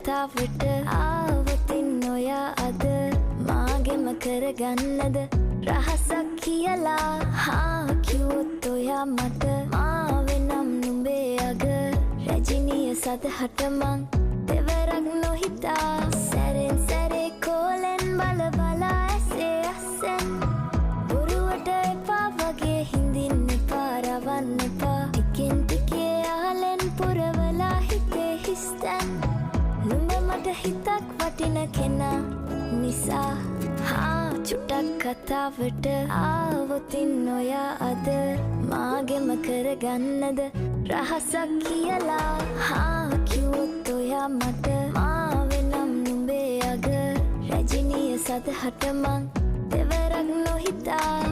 කතාවට ආවතින් ඔයා අද මාගෙම කරගන්නද රහසක් කියලා කිව්වොත් ඔයා මට මාවෙනම් නුඹේ අග රැජිනිය සදහට මං දෙවරක් නොහිතා සැරෙන් සැරේ කෝලෙන් බල බලා ඇසේ අස්සෙන් බොරුවට එපා වගේ හිඳින්න එපා රවන්න එපා ටිකෙන් ටිකේ ආලෙන් පුරවලා හිතේ හිස්තැන් නුඹ මට හිතක් වටින කෙනා නිසා චුට්ටක් කතාවට ආවොතින් ඔයා අද මාගෙම කරගන්නද රහසක් කියලා කිව්වොත් ඔයා මට මාවෙනම් නුඹේ අග රැජිනිය සදහට මං දෙවරක් නොහිතා